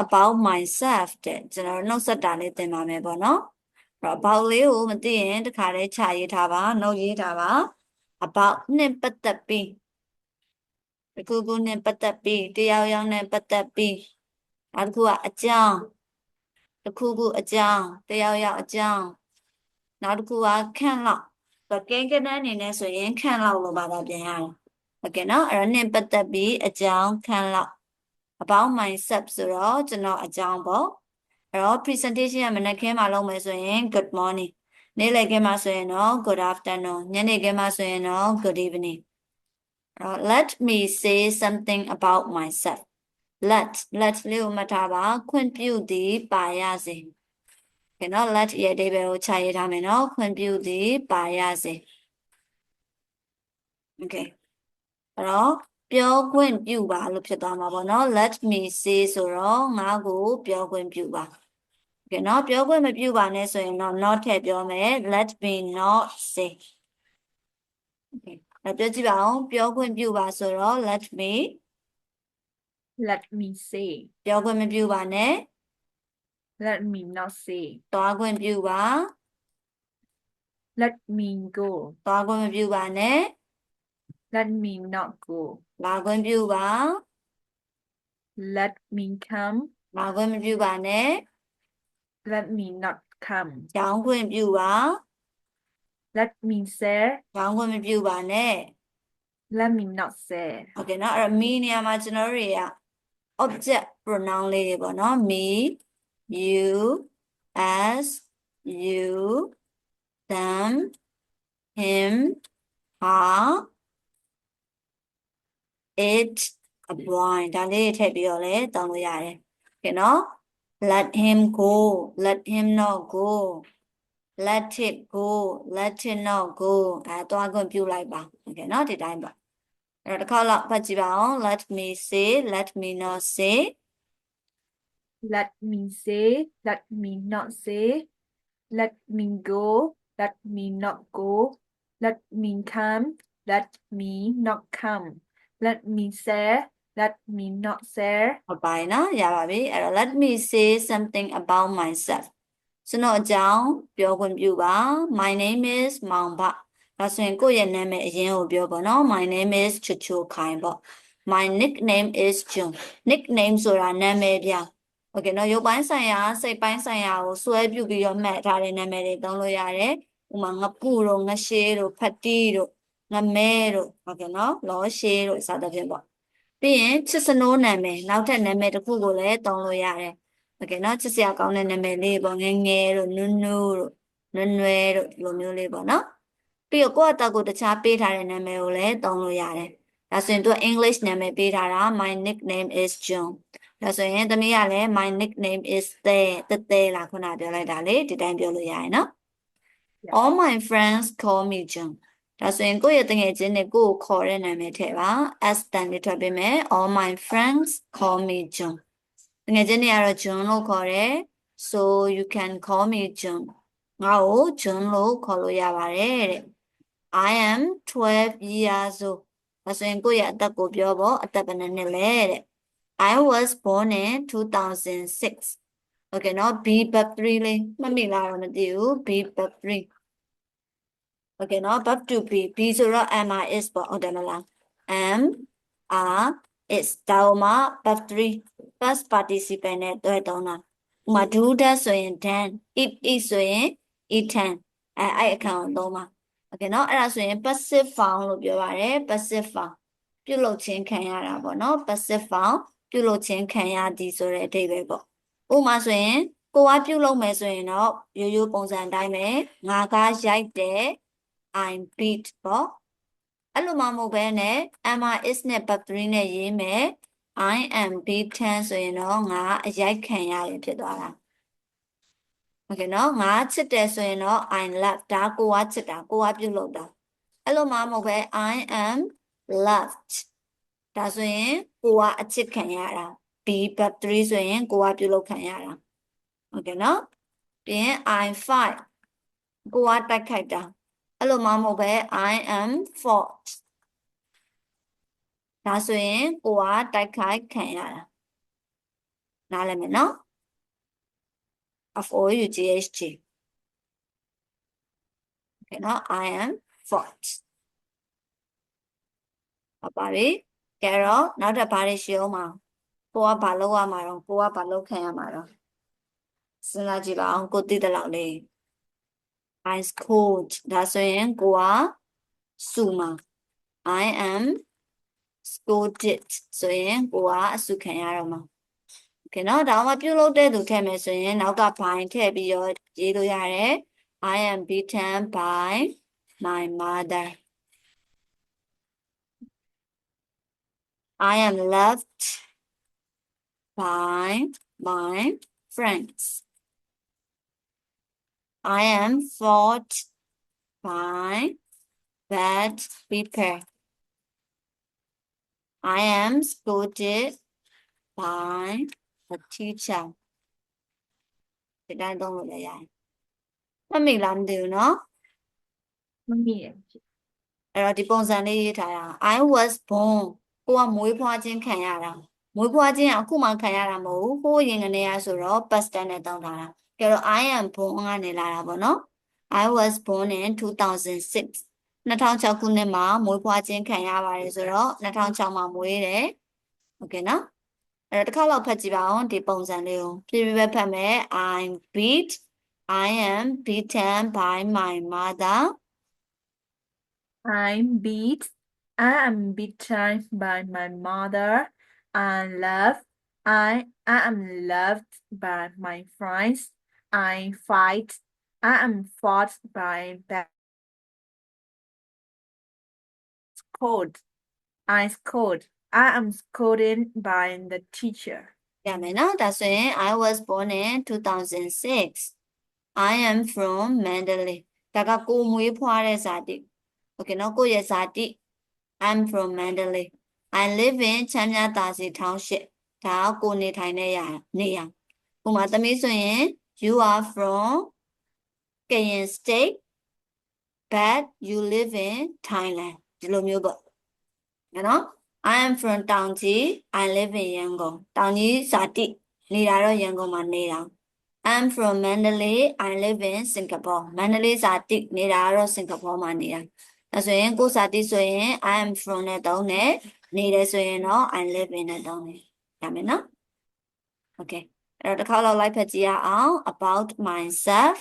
about myself တဲ့ကျွန်တော်နှုတ်ဆက်တာလေးသင်ပါမယ်ပေါ့နော်about လေးကိုမသိရင်တခါတည်းခြာရေးထားပါနှုတ်ရေးထားပါ about နဲ့ပတ်သက်ပြီးတခုခုနဲ့ပတ်သက်ပြီးတယောက်ယောက်နဲ့ပတ်သက်ပြီးနောက်တစ်ခုကအကြောင်းတခုခုအကြောင်းတယောက်ယောက်အကြောင်းနောက်တစ်ခုကခန့်လောက်ကိန်းကဏ္ဍအနေနဲ့ဆိုရင်ခန့်လောက်လို့ဘာသာပြန်ရတယ်ဟုတ်ကဲ့နော်အဲ့တော့နဲ့ပတ်သက်ပြီးအကြောင်းခန့်လောက် about myself ဆိုတော့ကျွန်တော်အကြောင်းပေါ့အဲ့တော့ presentation ကမနက်ခင်းမှာလုပ်မယ်ဆိုရင် good morning နေ့လည်ခင်းမှာဆိုရင်တော့ good afternoon ညနေခင်းမှာဆိုရင်တော့ good evening let me say something about myself let လေးကိုမှတ်ထားပါခွင့်ပြုသည်ပါရစေကဲနော် let ရဲ့အဓိပ္ပာယ်ကိုခြာရေးထားမယ်နော်ခွင့်ပြုသည်ပါရစေ okay အဲ့တော့ပြောခွင့်ပြုပါလို့ဖြစ်သွားမှာပေါ့နော် let me say ဆိုတော့ငါ့ကိုပြောခွင့်ပြုပါကဲနော်ပြောခွင့်မပြုပါနဲ့ဆိုရင်တော့ not ထည့်ပြောမယ် let me not say okay ပြောကြည့်ပါအောင်ပြောခွင့်ပြုပါဆိုတော့ let me say ပြောခွင့်မပြုပါနဲ့ let me not say သွားခွင့်ပြုပါ let me go သွားခွင့်မပြုပါနဲ့ let me not go လာခွင့်ပြုပါ let me come လာခွင့်မပြုပါနဲ့ let me not come ရောင်းခွင့်ပြုပါ let me say ရောင်းခွင့်မပြုပါနဲ့ let me not say ဟုတ်ကဲ့နော်အဲ့တော့ me နေရာမှာကျွန်တော်တို့တွေက object pronoun လေးတွေပေါ့နော် me you us you them him her it a boy ဒါလေးထည့်ပြီးတော့လည်းတောင်းလို့ရတယ်ကဲနော် let him go let him not go let it go let it not go သွားခွင့်ပြုလိုက်ပါโอเคနော်ဒီတိုင်းပါအဲ့တော့တစ်ခါလောက်ဖတ်ကြည့်ပါအောင် let me say let me not say let me say let me not say let me go let me not go let me come let me not come let me say let me not say ဟုတ်ပါရဲ့နော်ရပါပြီအဲ့တော့ let me say something about myself ကျွန်တော်အကြောင်းပြောခွင့်ပြုပါ my name is မောင်ဘဒါဆိုရင်ကိုယ့်ရဲ့နာမည်အရင်ကိုပြောပါနော် my name is ချူချူခိုင်ပေါ့ my nickname is Jun nickname ဆိုတာနာမည်ပြโอเคနော်ရုပ်ပိုင်းဆိုင်ရာစိတ်ပိုင်းဆိုင်ရာကိုစွဲပြုပြီးတော့မှတ်ထားတဲ့နာမည်တွေသုံးလို့ရတယ်ဥပမာငပုတို့ငရှေးတို့ဖတိတို့ငမဲတို့โอเคနော်လောရှေးတို့စသဖြင့်ပေါ့ပြီးရင်ချစ်စနိုးနာမည်နောက်ထပ်နာမည်တစ်ခုကိုလည်းသုံးလို့ရတယ်โอเคနော်ချစ်စရာကောင်းတဲ့နာမည်လေးပေါ့ငယ်ငယ်တို့နုနုတို့နွယ်နွယ်တို့ဒီလိုမျိုးလေးပေါ့နော်ပြီးတော့ကိုယ့်အတက်ကိုတခြားပေးထားတဲ့နာမည်ကိုလည်းသုံးလို့ရတယ်ဒါဆိုရင်သူ English နာမည်ပေးထားတာ my nickname is June ဒါဆိုရင်သမီးကလည်း my nickname is တဲလားခုနပြောလိုက်တာလေဒီတိုင်းပြောလို့ရတယ်နော် all my friends call me June ဒါဆိုရင်ကိုယ့်ရဲ့တငယ်ချင်းတွေကိုခေါ်တဲ့နာမည်ထည့်ပါ s တန်လေးထွက်ပေးမယ် all my friends call me June တငယ်ချင်းတွေကတော့ June လို့ခေါ်တယ် so you can call me June ငါ့ကို June လို့ခေါ်လို့ရပါတယ်တဲ့ I am 12 years old ဒါဆိုရင်ကိုယ့်ရဲ့အသက်ကိုပြောပေါ့အသက်ဘယ်နှစ်လဲတဲ့ I was born in 2006 okay နော် B verb 3လေးမှတ်မိလားတော့မသိဘူး B verb 3 okay နော် verb to be B ဆိုတော့ am I is ပေါ့ဟုတ်တယ်မလား am are is ဒါမှ verb 3 past participle နဲ့တွဲသုံးတာဥပမာ do that ဆိုရင် done eat ဆိုရင် eaten အဲ့အခါကိုသုံးပါokay နော်အဲ့ဒါဆိုရင် passive form လို့ပြောပါတယ် passive form ပြုလုပ်ခြင်းခံရတာပေါ့နော် passive form ပြုလုပ်ခြင်းခံရသည်ဆိုတဲ့အဓိပ္ပာယ်ပေါ့ဥပမာဆိုရင်ကိုကပြုလုပ်မယ်ဆိုရင်တော့ရိုးရိုးပုံစံအတိုင်းပဲငါကရိုက်တယ် I beat ပေါ့အဲ့လိုမှမဟုတ်ဘဲနဲ့ am is နဲ့ verb 3နဲ့ရေးမယ် I am beaten ဆိုရင်တော့ငါအရိုက်ခံရတယ်ဖြစ်သွားတာโอเคနော်ငါချစ်တယ်ဆိုရင်တော့ I love ဒါကိုကချစ်တာကိုကပြုလုပ်တာအဲ့လိုမှမဟုတ်ပဲ I am loved ဒါဆိုရင်ကိုကအချစ်ခံရတာ B verb 3ဆိုရင်ကိုကပြုလုပ်ခံရတာโอเคနော်ပြီးရင် I fight ကိုကတိုက်ခိုက်တာအဲ့လိုမှမဟုတ်ပဲ I am fought ဒါဆိုရင်ကိုကတိုက်ခိုက်ခံရတာ နားလည်မယ်နော် FOUGHT okay နော် I am fort ဟုတ်ပါပြီကဲတော့နောက်ထပ်ဘာတွေရှိအောင်မကိုကဘာလုပ်ရမှာတော့ကိုကဘာလုပ်ခံရမှာတော့စဉ်းစားကြည့်ပါအောင်ကိုသိတဲ့လောက်လေး I scold ဒါဆိုရင်ကိုကစုမှာ I am scolded ဆိုရင်ကိုကအစုခံရတော့မှာ okay နော်ဒါမှပြုလုပ်တဲ့သူထည့်မယ်ဆိုရင်နောက်က by ထည့်ပြီးတော့ရေးလို့ရတယ် I am beaten by my mother I am loved by my friends I am fought by bad people I am scolded by the teacher ဒီတိုင်းသုံးလို့လည်းရတယ်မှတ်မိလားမသိဘူးနော် မမီးရဲ့ အဲ့တော့ဒီပုံစံလေးရေးထားတာ I was born ကိုကမွေးဖွားခြင်းခံရတာမွေးဖွားခြင်းအခုမှခံရတာမဟုတ်ဘူးဟိုးရင်ကနေရဆိုတော့ past tense နဲ့သုံးထားတာကြတော့ I am born ကနေလာတာပေါ့နော် I was born in 2006 2006ခုနှစ်မှာမွေးဖွားခြင်းခံရပါတယ်ဆိုတော့2006မှာမွေးတယ်โอเคနော်အဲ့တော့တစ်ခါလောက်ဖတ်ကြည့်ပါအောင်ဒီပုံစံလေးကိုဖြည်းဖြည်းပဲဖတ်မယ် I am beaten by my mother I am beaten by my mother I am loved by my friends I am fought by bad I am scolded by the teacher ရမယ်နော်ဒါဆိုရင် I was born in 2006 I am from Mandalay ဒါကကိုမွေးဖွားတဲ့ဇာတိ okay နော်ကိုရဲ့ဇာတိ I'm from Mandalay I live in ချမ်းမြသာစီ township ဒါကကိုနေထိုင်တဲ့နေရာဥပမာသမီးဆိုရင် you are from Kayin state but you live in Thailand ဒီလိုမျိုးပေါ့နော် I am from တောင်ကြီး I live in Yangon တောင်ကြီးဇာတိနေတာတော့ရန်ကုန်မှာနေတာ I'm from Mandalay I live in Singapore Mandalay ဇာတိနေတာတော့စင်ကာပူမှာနေတာဒါဆိုရင်ကိုဇာတိဆိုရင် I am from နဲ့တုံးတယ်နေတယ်ဆိုရင်တော့ I live in နဲ့တုံးတယ်ရမယ်နော် Okay အဲ့တော့တစ်ခါလောက်လိုက်ဖတ်ကြည့်ရအောင် about myself